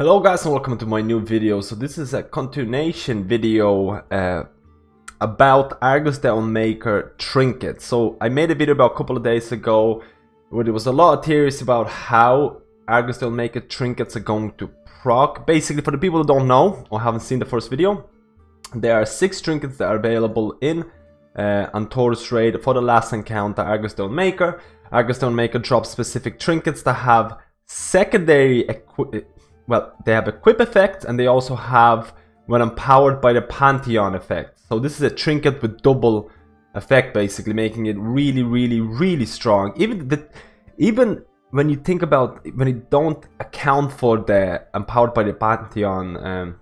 Hello guys and welcome to my new video. So this is a continuation video about Argus the Unmaker Trinkets. So I made a video about a couple of days ago where there was a lot of theories about how Argus the Unmaker Trinkets are going to proc. Basically, for the people who don't know or haven't seen the first video, there are 6 trinkets that are available in Antorus raid for the last encounter, Argus the Unmaker. Argus the Unmaker drops specific trinkets that have secondary they have equip effects, and they also have when empowered by the Pantheon effect. So this is a trinket with double effect, basically making it really strong. Even when you think about, when you don't account for the empowered by the Pantheon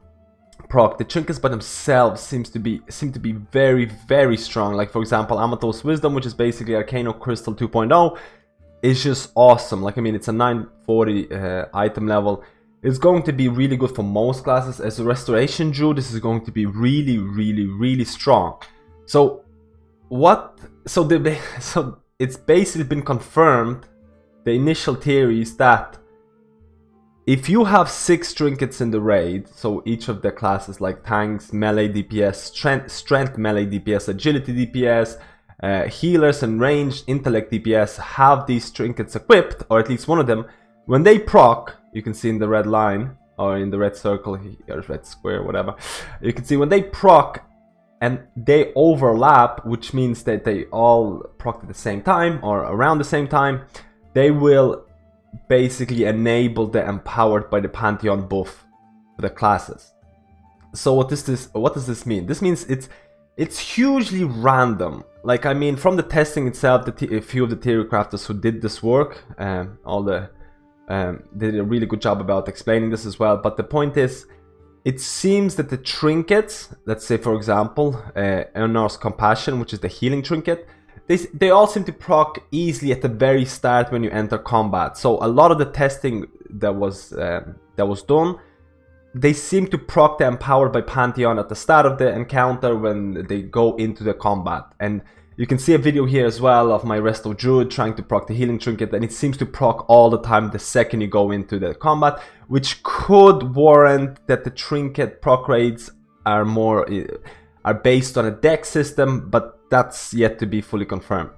proc, the trinkets by themselves seem to be very strong. Like for example, Aman'Thul's Wisdom, which is basically Arcano Crystal 2.0, is just awesome. Like, I mean, it's a 940 item level. It's going to be really good for most classes. As a restoration druid, this is going to be really strong. So it's basically been confirmed, the initial theory is that if you have 6 trinkets in the raid, so each of the classes like tanks, melee DPS, strength melee DPS, agility DPS, healers and ranged intellect DPS have these trinkets equipped, or at least one of them, when they proc, you can see in the red line, or in the red circle, or red square, whatever, you can see when they proc and they overlap, which means that they all proc at the same time, or around the same time, they will basically enable the empowered by the Pantheon buff for the classes. So what does this mean? This means it's hugely random. Like, I mean, from the testing itself, a few of the theorycrafters who did this work, did a really good job about explaining this as well. But the point is, it seems that the trinkets, let's say for example, Eonar's Compassion, which is the healing trinket, they all seem to proc easily at the very start when you enter combat. So a lot of the testing that was done, they seem to proc the empowered by Pantheon at the start of the encounter when they go into the combat. And you can see a video here as well of my Resto Druid trying to proc the healing trinket, and it seems to proc all the time the second you go into the combat, which could warrant that the trinket proc rates are based on a deck system, but that's yet to be fully confirmed.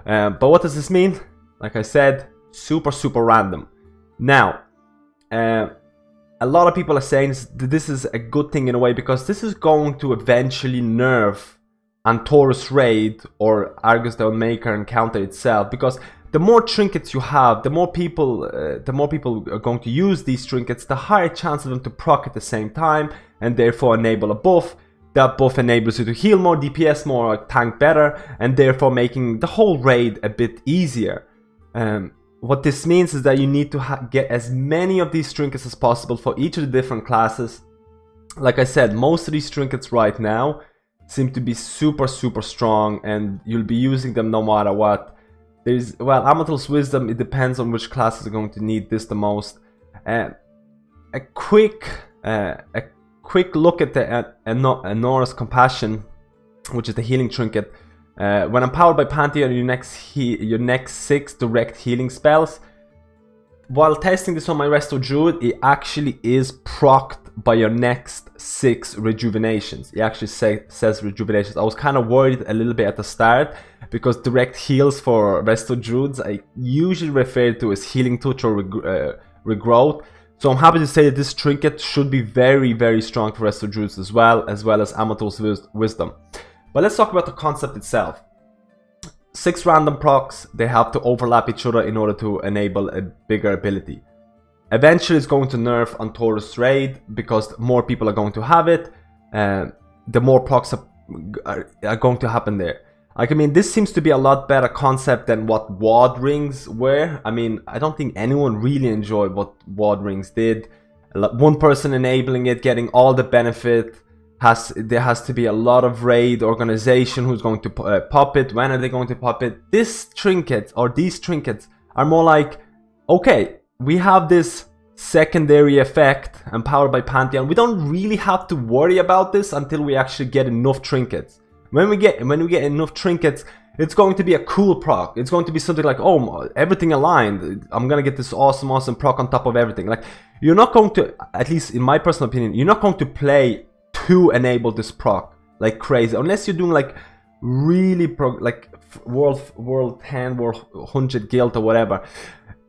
But what does this mean? Like I said, super random. Now, a lot of people are saying that this is a good thing in a way, because this is going to eventually nerf Antorus raid or Argus the Unmaker encounter itself, because the more trinkets you have, the more people are going to use these trinkets, the higher chance of them to proc at the same time and therefore enable a buff. That buff enables you to heal more, DPS more, or tank better, and therefore making the whole raid a bit easier. What this means is that you need to get as many of these trinkets as possible for each of the different classes. Like I said, most of these trinkets right now seem to be super strong, and you'll be using them no matter what. Well, Aman'Thul's Wisdom, it depends on which classes are going to need this the most. A quick look at the Eonar's Compassion, which is the healing trinket. When empowered by Pantheon, your next 6 direct healing spells. While testing this on my Resto Druid, it actually is procced by your next 6 rejuvenations. It actually says rejuvenations. I was kind of worried a little bit at the start, because direct heals for Resto Druids I usually refer to as healing touch or regrowth. So I'm happy to say that this trinket should be very strong for Resto Druids as well as Aman'Thul's Wisdom. But let's talk about the concept itself. 6 random procs, they have to overlap each other in order to enable a bigger ability. Eventually it's going to nerf Antorus raid, because more people are going to have it, the more procs are going to happen there. Like, I mean, this seems to be a lot better concept than what WAD rings were. I mean, I don't think anyone really enjoyed what WAD rings did. One person enabling it, getting all the benefit. There has to be a lot of raid organization who's going to pop it, when are they going to pop it. This trinket, or these trinkets, are more like, okay, we have this secondary effect empowered by Pantheon. We don't really have to worry about this until we actually get enough trinkets. When we get enough trinkets, it's going to be a cool proc. It's going to be something like, oh, everything aligned. I'm gonna get this awesome proc on top of everything. Like, you're not going to, at least in my personal opinion, you're not going to play to enable this proc like crazy, unless you're doing like really like world 10, world 100 guild or whatever.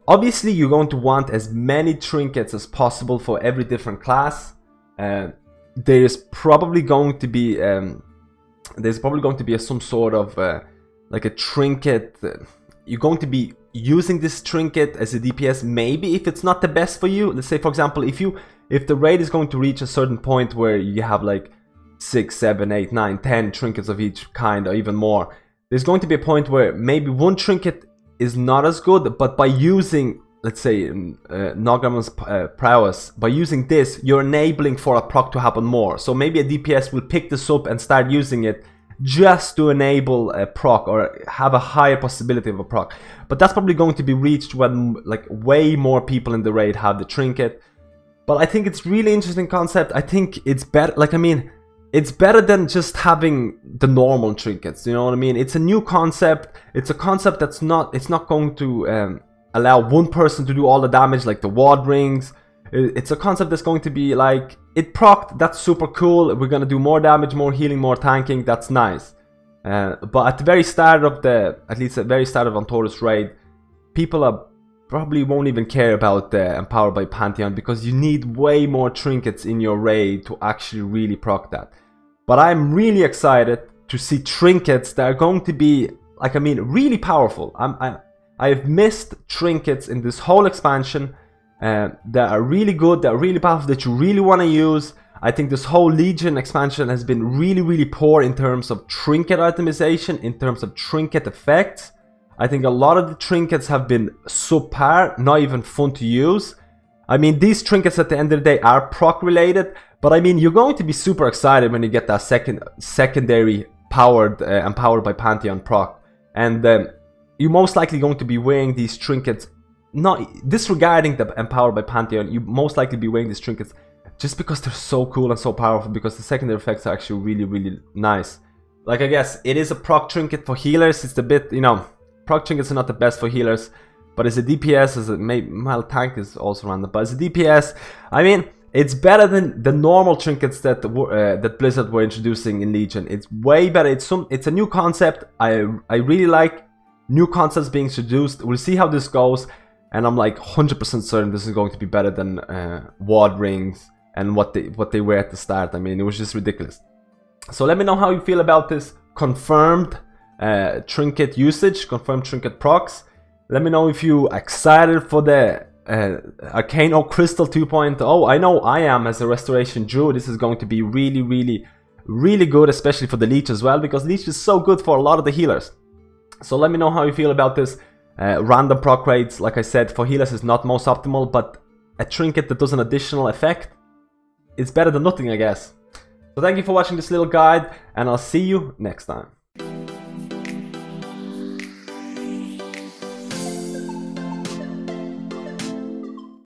Obviously, you're going to want as many trinkets as possible for every different class. There's probably going to be some sort of like a trinket. You're going to be using this trinket as a DPS, maybe if it's not the best for you. Let's say, for example, if the raid is going to reach a certain point where you have like 6, 7, 8, 9, 10 trinkets of each kind, or even more, there's going to be a point where maybe one trinket is not as good, but by using, let's say, Norgannon's Prowess, by using this, you're enabling for a proc to happen more. So maybe a DPS will pick this up and start using it just to enable a proc, or have a higher possibility of a proc. But that's probably going to be reached when like way more people in the raid have the trinket. But I think it's really interesting concept. I think it's better, like, I mean, it's better than just having the normal trinkets, you know what I mean? It's a new concept. It's a concept that's not, it's not going to allow one person to do all the damage like the ward rings. It's a concept that's going to be like, it procced, that's super cool, we're gonna do more damage, more healing, more tanking, that's nice. But at the very start of at least at the very start of Antorus raid, people probably won't even care about the Empowered by Pantheon, because you need way more trinkets in your raid to actually really proc that. But I'm really excited to see trinkets that are going to be, like, I mean, really powerful. I've missed trinkets in this whole expansion that are really good, that are really powerful, that you really want to use. I think this whole Legion expansion has been really poor in terms of trinket itemization, in terms of trinket effects. I think a lot of the trinkets have been subpar, not even fun to use. I mean, these trinkets at the end of the day are proc related, but I mean, you're going to be super excited when you get that secondary powered Empowered by Pantheon proc. And you're most likely going to be wearing these trinkets, not disregarding the Empowered by Pantheon, you most likely be wearing these trinkets just because they're so cool and so powerful, because the secondary effects are actually really nice. Like, I guess it is a proc trinket for healers. It's a bit, you know, proc trinkets are not the best for healers, but as a DPS, as a well, tank is also random, but as a DPS, I mean, it's better than the normal trinkets that that Blizzard were introducing in Legion. It's way better. It's a new concept. I really like new concepts being introduced. We'll see how this goes, and I'm like 100% certain this is going to be better than ward rings and what they were at the start. I mean, it was just ridiculous. So let me know how you feel about this confirmed trinket usage, confirmed trinket procs. Let me know if you're excited for the Arcane Oak Crystal 2.0. I know I am, as a Restoration Druid. This is going to be really good, especially for the Leech as well, because Leech is so good for a lot of the healers. So let me know how you feel about this. Random proc rates, like I said, for healers is not most optimal, but a trinket that does an additional effect, it's better than nothing, I guess. So thank you for watching this little guide, and I'll see you next time.